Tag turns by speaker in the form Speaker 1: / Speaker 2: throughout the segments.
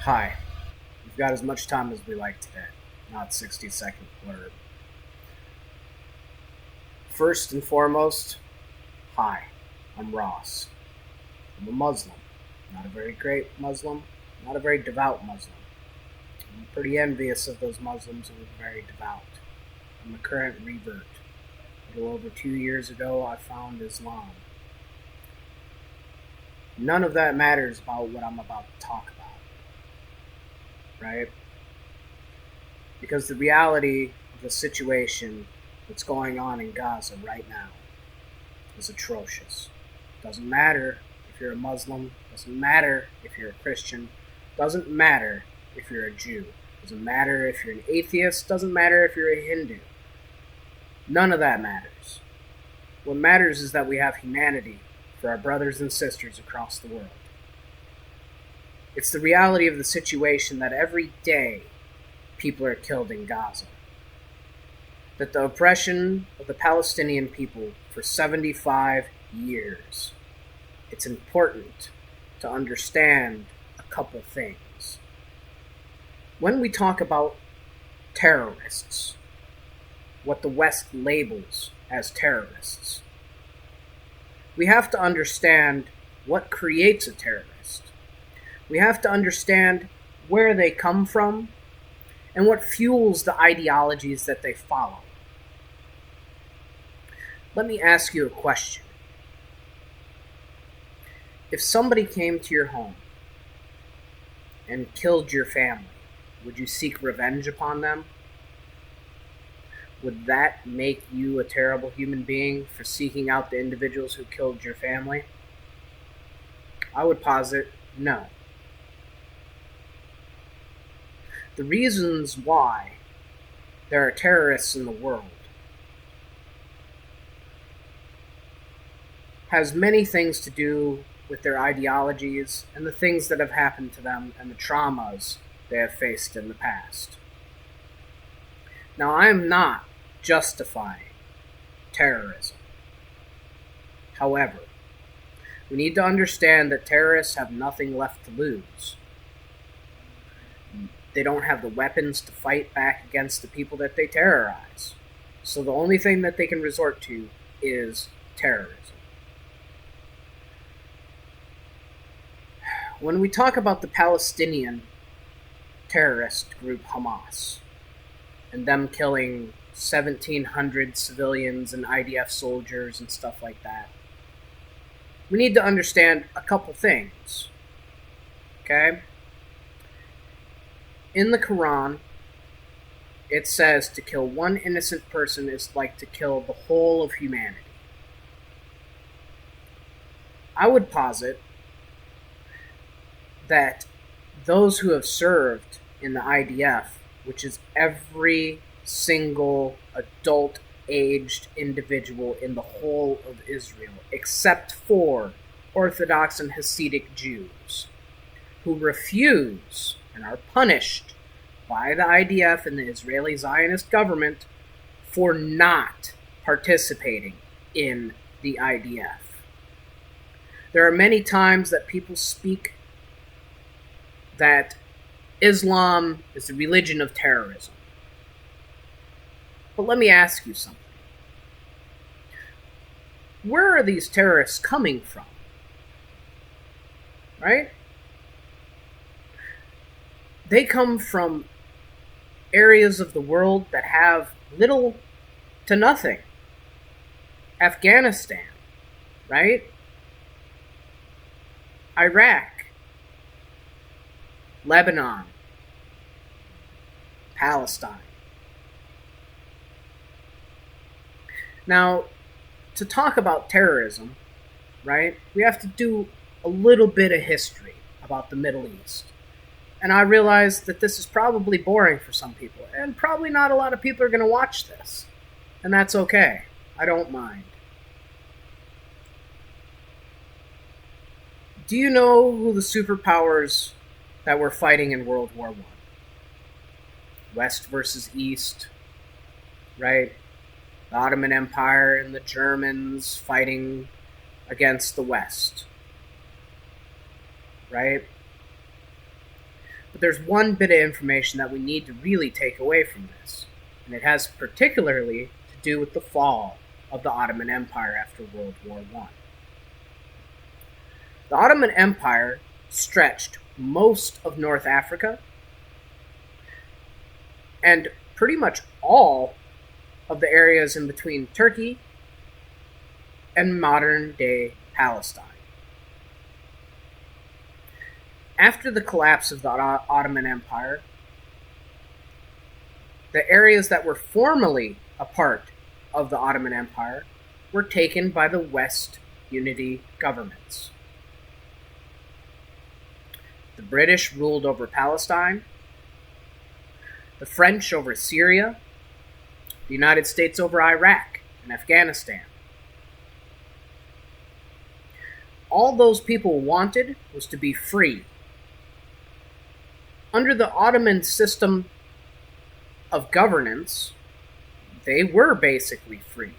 Speaker 1: Hi, we've got as much time as we like today, not 60-second blurb. First and foremost, hi, I'm Ross. I'm a Muslim. Not a very great Muslim, not a very devout Muslim. I'm pretty envious of those Muslims who are very devout. I'm a current revert. A little over 2 years ago, I found Islam. None of that matters about what I'm about to talk about, right? Because the reality of the situation that's going on in Gaza right now is atrocious. Doesn't matter if you're a Muslim, doesn't matter if you're a Christian, doesn't matter if you're a Jew, doesn't matter if you're an atheist, doesn't matter if you're a Hindu. None of that matters. What matters is that we have humanity for our brothers and sisters across the world. It's the reality of the situation that every day people are killed in Gaza. That the oppression of the Palestinian people for 75 years. It's important to understand a couple things. When we talk about terrorists, what the West labels as terrorists, we have to understand what creates a terrorist. We have to understand where they come from and what fuels the ideologies that they follow. Let me ask you a question. If somebody came to your home and killed your family, would you seek revenge upon them? Would that make you a terrible human being for seeking out the individuals who killed your family? I would posit no. The reasons why there are terrorists in the world has many things to do with their ideologies and the things that have happened to them and the traumas they have faced in the past. Now, I am not justifying terrorism. However, we need to understand that terrorists have nothing left to lose. They don't have the weapons to fight back against the people that they terrorize. So the only thing that they can resort to is terrorism. When we talk about the Palestinian terrorist group Hamas and them killing 1,700 civilians and IDF soldiers and stuff like that, we need to understand a couple things. Okay? In the Quran, it says to kill one innocent person is like to kill the whole of humanity. I would posit that those who have served in the IDF, which is every single adult aged individual in the whole of Israel, except for Orthodox and Hasidic Jews, who refuse and are punished by the IDF and the Israeli Zionist government for not participating in the IDF. There are many times that people speak that Islam is the religion of terrorism. But let me ask you something. Where are these terrorists coming from? Right? They come from areas of the world that have little to nothing. Afghanistan, right? Iraq, Lebanon, Palestine. Now, to talk about terrorism, right, we have to do a little bit of history about the Middle East. And I realize that this is probably boring for some people, and probably not a lot of people are going to watch this. And that's okay. I don't mind. Do you know who the superpowers that were fighting in World War I? West versus East, right? The Ottoman Empire and the Germans fighting against the West, right? But there's one bit of information that we need to really take away from this, and it has particularly to do with the fall of the Ottoman Empire after World War I. The Ottoman Empire stretched most of North Africa and pretty much all of the areas in between Turkey and modern-day Palestine. After the collapse of the Ottoman Empire, the areas that were formerly a part of the Ottoman Empire were taken by the West Unity governments. The British ruled over Palestine, the French over Syria, the United States over Iraq and Afghanistan. All those people wanted was to be free. Under the Ottoman system of governance, they were basically free.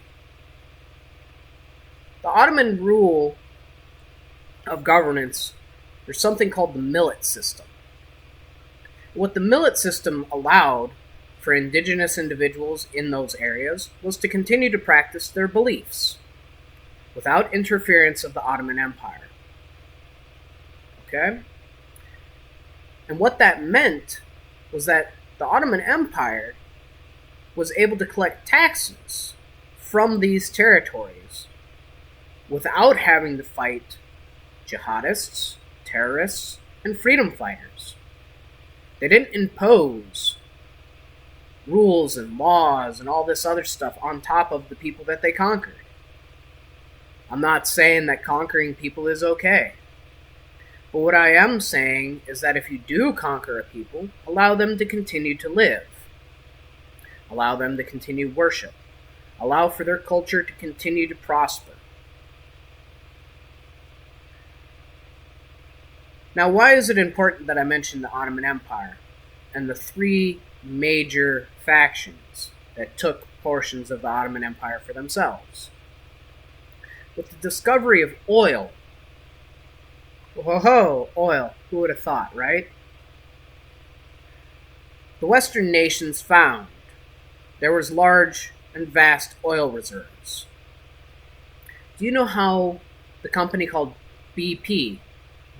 Speaker 1: The Ottoman rule of governance, there's something called the millet system. What the millet system allowed for indigenous individuals in those areas was to continue to practice their beliefs without interference of the Ottoman Empire. Okay? And what that meant was that the Ottoman Empire was able to collect taxes from these territories without having to fight jihadists, terrorists, and freedom fighters. They didn't impose rules and laws and all this other stuff on top of the people that they conquered. I'm not saying that conquering people is okay. But what I am saying is that if you do conquer a people, allow them to continue to live. Allow them to continue worship. Allow for their culture to continue to prosper. Now, why is it important that I mention the Ottoman Empire and the three major factions that took portions of the Ottoman Empire for themselves? With the discovery of oil, oil, who would have thought, right? The Western nations found there was large and vast oil reserves. Do you know how the company called BP,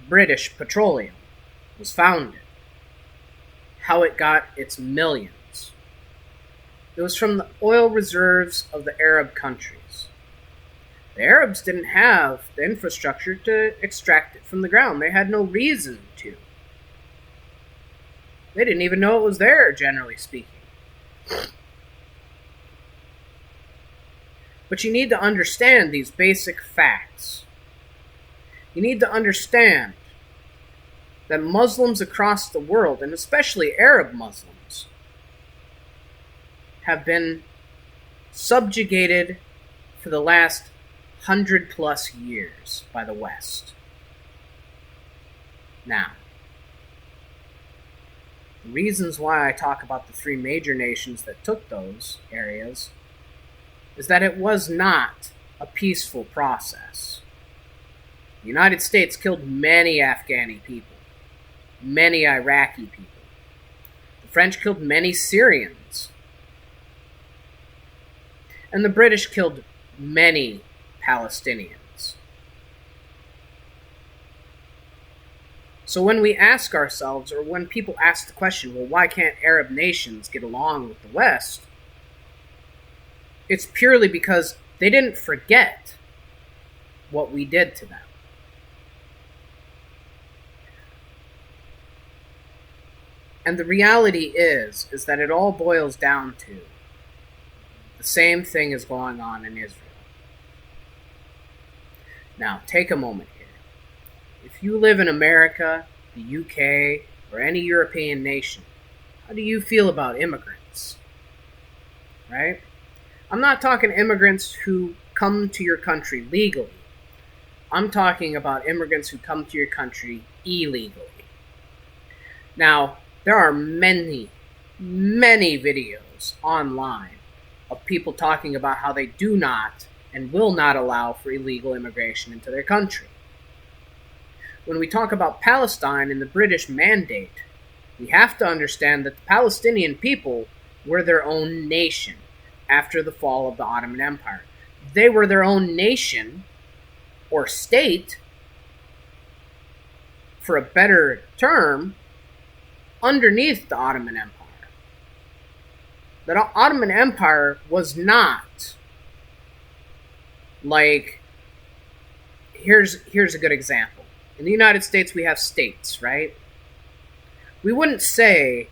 Speaker 1: British Petroleum, was founded? How it got its millions? It was from the oil reserves of the Arab countries. The Arabs didn't have the infrastructure to extract it from the ground. They had no reason to. They didn't even know it was there, generally speaking. But you need to understand these basic facts. You need to understand that Muslims across the world, and especially Arab Muslims, have been subjugated for the last 100+ years by the West. Now, the reasons why I talk about the three major nations that took those areas is that it was not a peaceful process. The United States killed many Afghani people, many Iraqi people. The French killed many Syrians. And the British killed many Palestinians. So when we ask ourselves, or when people ask the question, well, why can't Arab nations get along with the West? It's purely because they didn't forget what we did to them. And the reality is that it all boils down to the same thing is going on in Israel. Now, take a moment here. If you live in America, the UK, or any European nation, how do you feel about immigrants? Right? I'm not talking immigrants who come to your country legally. I'm talking about immigrants who come to your country illegally. Now, there are many videos online of people talking about how they do not and will not allow for illegal immigration into their country. When we talk about Palestine and the British mandate, We have to understand that the Palestinian people were their own nation after the fall of the Ottoman Empire. They were their own nation or state, for a better term, underneath the Ottoman Empire. The Ottoman Empire was not like, here's a good example. In the United States we have states, right? We wouldn't say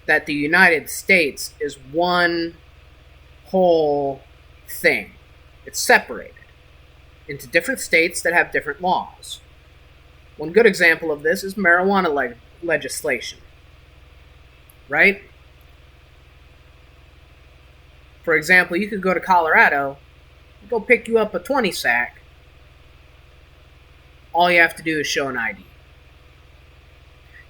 Speaker 1: that the United States is one whole thing. It's separated into different states that have different laws. One good example of this is marijuana legislation, right? For example, you could go to Colorado, go pick you up a 20 sack. All you have to do is show an ID.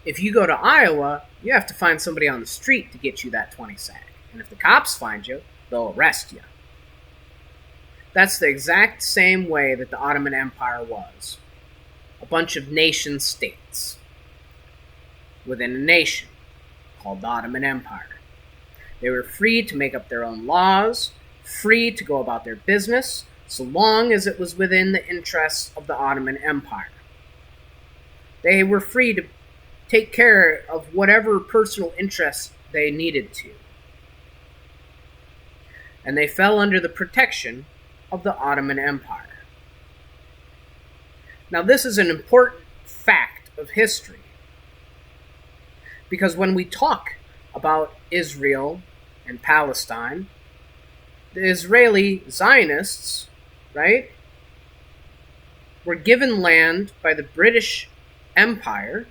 Speaker 1: If you go to Iowa, you have to find somebody on the street to get you that 20 sack. And if the cops find you, they'll arrest you. That's the exact same way that the Ottoman Empire was. A bunch of nation states within a nation called the Ottoman Empire. They were free to make up their own laws, free to go about their business, so long as it was within the interests of the Ottoman Empire. They were free to take care of whatever personal interests they needed to. And they fell under the protection of the Ottoman Empire. Now, this is an important fact of history, because when we talk about Israel and Palestine, the Israeli Zionists, right, were given land by the British Empire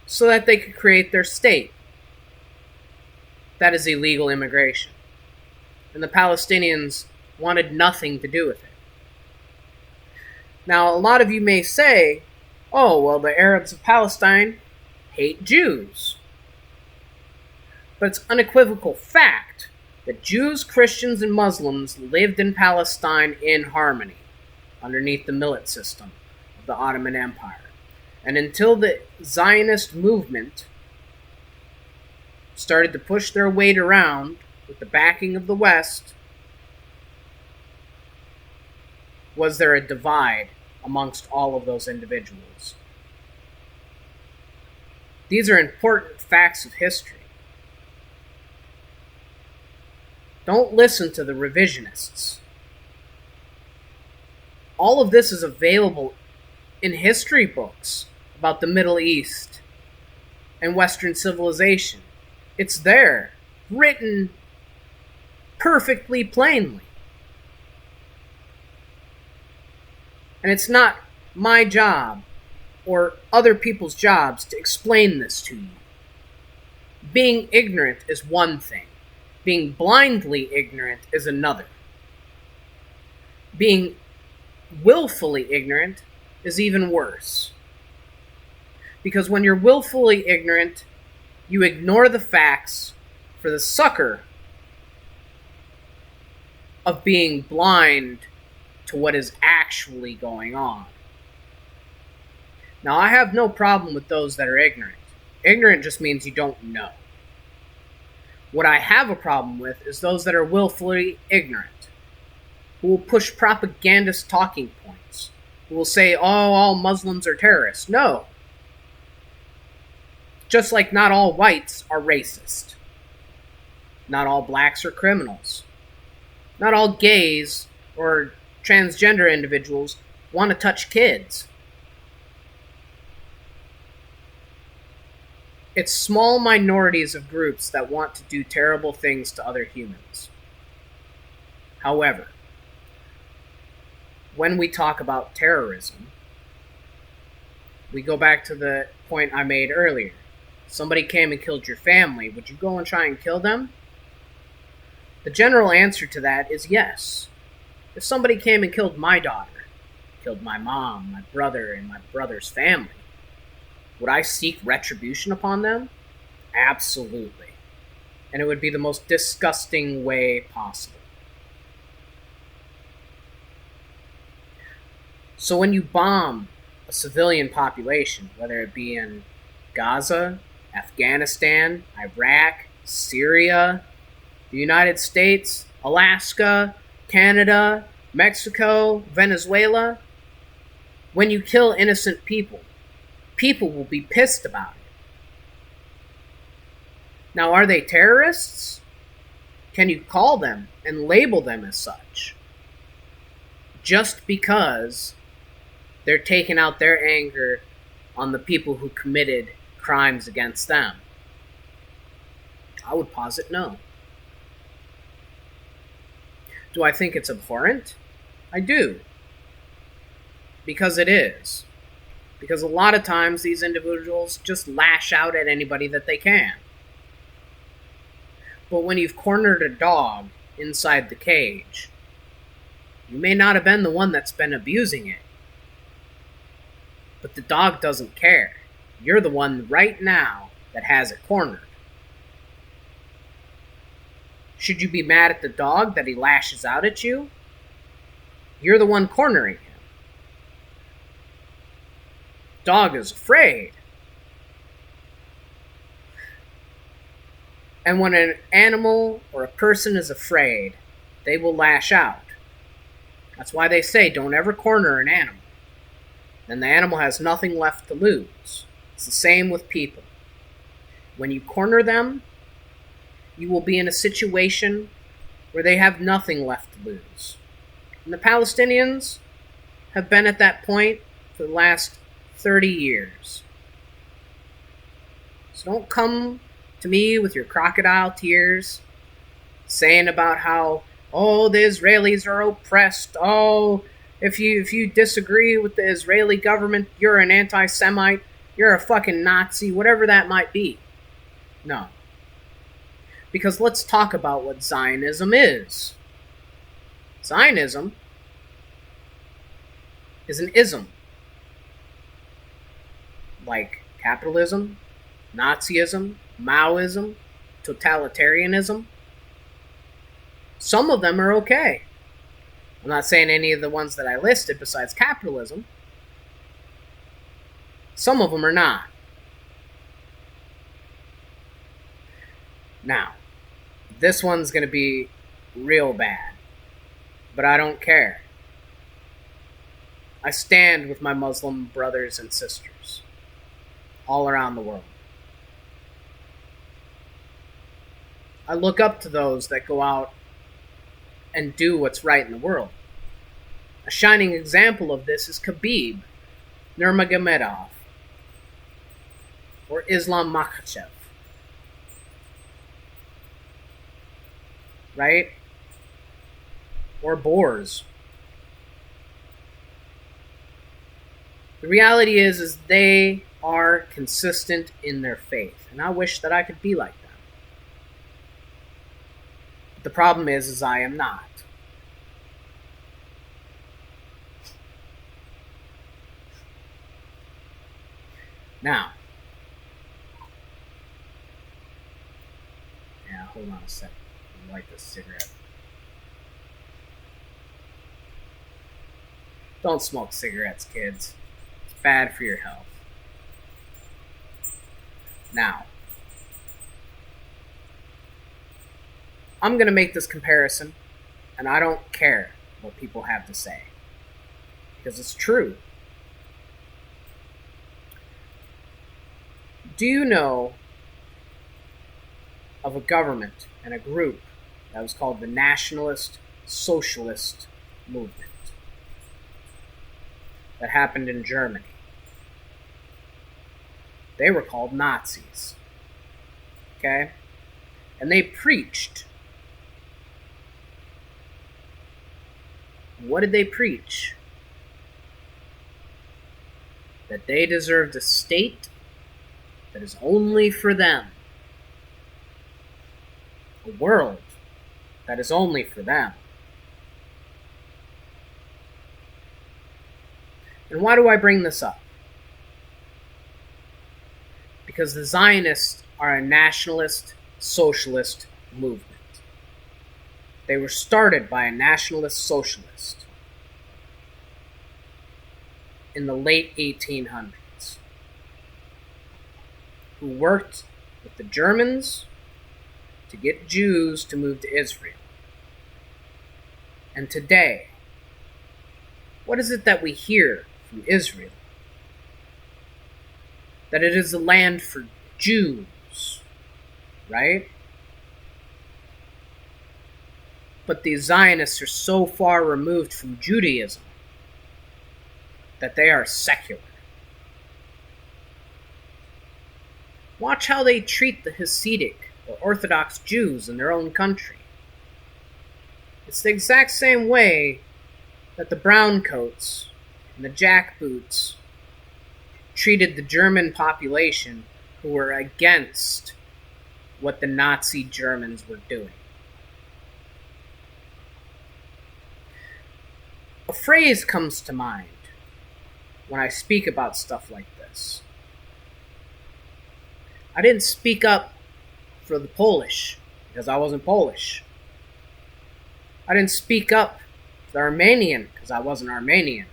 Speaker 1: so that they could create their state. That is illegal immigration. And the Palestinians wanted nothing to do with it. Now, a lot of you may say, oh, well, the Arabs of Palestine hate Jews. But it's unequivocal fact that Jews, Christians, and Muslims lived in Palestine in harmony underneath the millet system of the Ottoman Empire. And until the Zionist movement started to push their weight around with the backing of the West, was there a divide amongst all of those individuals. These are important facts of history. Don't listen to the revisionists. All of this is available in history books about the Middle East and Western civilization. It's there, written perfectly plainly. And it's not my job or other people's jobs to explain this to you. Being ignorant is one thing. Being blindly ignorant is another. Being willfully ignorant is even worse. Because when you're willfully ignorant, you ignore the facts for the sucker of being blind to what is actually going on. Now, I have no problem with those that are ignorant. Ignorant just means you don't know. What I have a problem with is those that are willfully ignorant, who will push propagandist talking points, who will say, oh, all Muslims are terrorists. No. Just like not all whites are racist. Not all blacks are criminals. Not all gays or transgender individuals want to touch kids. It's small minorities of groups that want to do terrible things to other humans. However, when we talk about terrorism, we go back to the point I made earlier. Somebody came and killed your family. Would you go and try and kill them? The general answer to that is yes. If somebody came and killed my daughter, killed my mom, my brother, and my brother's family, would I seek retribution upon them? Absolutely. And it would be the most disgusting way possible. So when you bomb a civilian population, whether it be in Gaza, Afghanistan, Iraq, Syria, the United States, Alaska, Canada, Mexico, Venezuela. When you kill innocent people, people will be pissed about it. Now, are they terrorists? Can you call them and label them as such? Just because they're taking out their anger on the people who committed crimes against them? I would posit no. Do I think it's abhorrent? I do. Because it is. Because a lot of times these individuals just lash out at anybody that they can. But when you've cornered a dog inside the cage, you may not have been the one that's been abusing it. But the dog doesn't care. You're the one right now that has it cornered. Should you be mad at the dog that he lashes out at you? You're the one cornering him. Dog is afraid. And when an animal or a person is afraid, they will lash out. That's why they say don't ever corner an animal. Then the animal has nothing left to lose. It's the same with people. When you corner them, you will be in a situation where they have nothing left to lose. And the Palestinians have been at that point for the last 30 years. So don't come to me with your crocodile tears saying about how, oh, the Israelis are oppressed. Oh, if you disagree with the Israeli government, you're an anti-Semite. You're a fucking Nazi, whatever that might be. No. Because let's talk about what Zionism is. Zionism is an ism. Like capitalism, Nazism, Maoism, totalitarianism. Some of them are okay. I'm not saying any of the ones that I listed besides capitalism. Some of them are not. Now, this one's going to be real bad, but I don't care. I stand with my Muslim brothers and sisters all around the world. I look up to those that go out and do what's right in the world. A shining example of this is Khabib Nurmagomedov or Islam Makhachev. Right? Or Boers. The reality is they are consistent in their faith, and I wish that I could be like them. But the problem is I am not. Now, hold on a second. Let me light this cigarette. Don't smoke cigarettes, kids. It's bad for your health. Now, I'm going to make this comparison, and I don't care what people have to say, because it's true. Do you know of a government and a group that was called the Nationalist Socialist Movement that happened in Germany? They were called Nazis. Okay? And they preached. What did they preach? That they deserved a state that is only for them. A world that is only for them. And why do I bring this up? Because the Zionists are a nationalist socialist movement. They were started by a nationalist socialist in the late 1800s. who worked with the Germans to get Jews to move to Israel. And today, what is it that we hear from Israel? That it is a land for Jews, right? But the Zionists are so far removed from Judaism that they are secular. Watch how they treat the Hasidic or Orthodox Jews in their own country. It's the exact same way that the browncoats and the jackboots treated the German population who were against what the Nazi Germans were doing. A phrase comes to mind when I speak about stuff like this. I didn't speak up for the Polish because I wasn't Polish. I didn't speak up for the Armenian because I wasn't Armenian.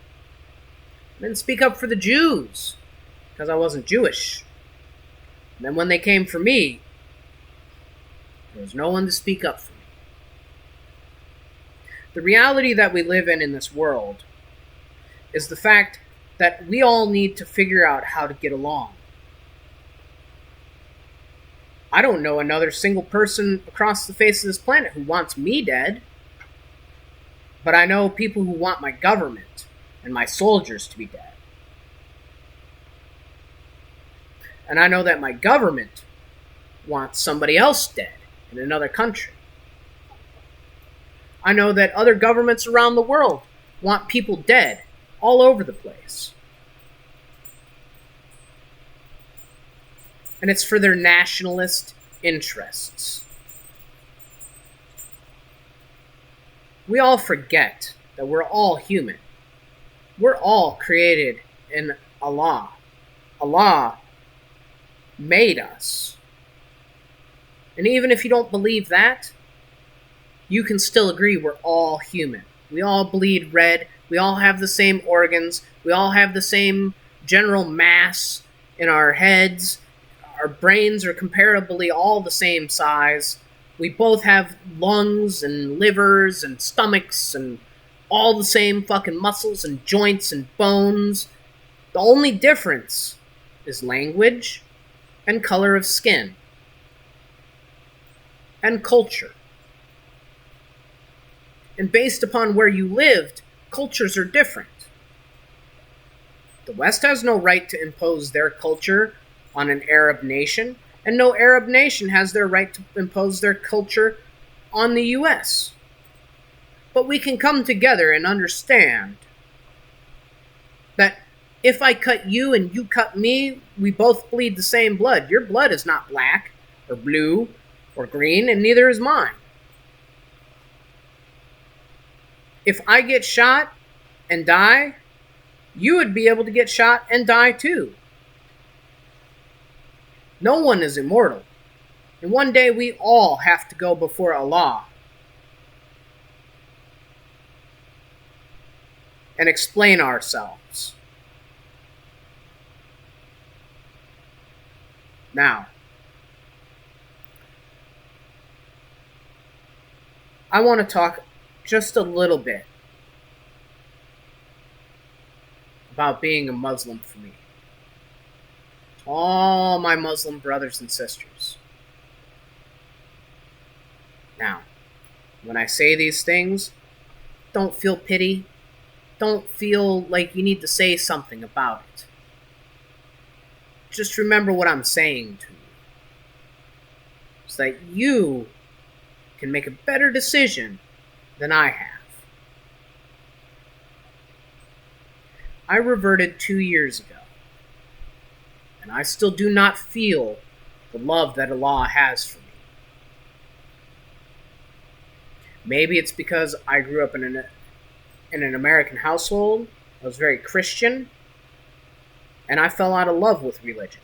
Speaker 1: I didn't speak up for the Jews because I wasn't Jewish. And then when they came for me, there was no one to speak up for me. The reality that we live in this world is the fact that we all need to figure out how to get along. I don't know another single person across the face of this planet who wants me dead, but I know people who want my government and my soldiers to be dead. And I know that my government wants somebody else dead in another country. I know that other governments around the world want people dead all over the place. And it's for their nationalist interests. We all forget that we're all human. We're all created in Allah. Allah made us. And even if you don't believe that, you can still agree we're all human. We all bleed red. We all have the same organs. We all have the same general mass in our heads. Our brains are comparably all the same size. We both have lungs and livers and stomachs and all the same fucking muscles and joints and bones. The only difference is language and color of skin and culture. And based upon where you lived, cultures are different. The West has no right to impose their culture on an Arab nation, and no Arab nation has their right to impose their culture on the US. But we can come together and understand that if I cut you and you cut me, we both bleed the same blood. Your blood is not black or blue or green, and neither is mine. If I get shot and die, you would be able to get shot and die too. No one is immortal. And one day we all have to go before Allah and explain ourselves. Now, I want to talk just a little bit about being a Muslim for me. All my Muslim brothers and sisters. Now, when I say these things, don't feel pity. Don't feel like you need to say something about it. Just remember what I'm saying to you, so that you can make a better decision than I have. I reverted 2 years ago, and I still do not feel the love that Allah has for me. Maybe it's because I grew up in an American household. I was very Christian, and I fell out of love with religion.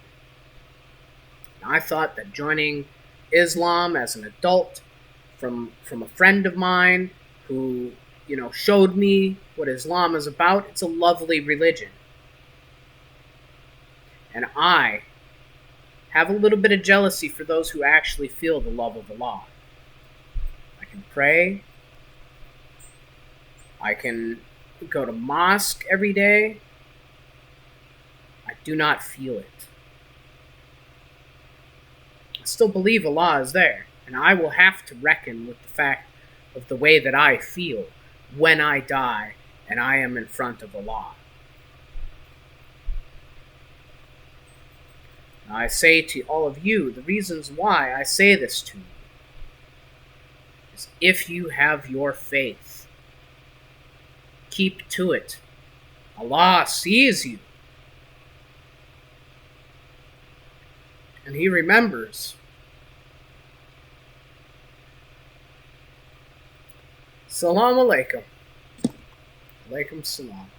Speaker 1: And I thought that joining Islam as an adult from a friend of mine who, showed me what Islam is about, it's a lovely religion. And I have a little bit of jealousy for those who actually feel the love of Allah. I can pray. I can go to mosque every day. I do not feel it. I still believe Allah is there, and I will have to reckon with the fact of the way that I feel when I die and I am in front of Allah. Now, I say to all of you, the reasons why I say this to you is if you have your faith, keep to it. Allah sees you. And He remembers. Salam alaikum. Alaikum salam.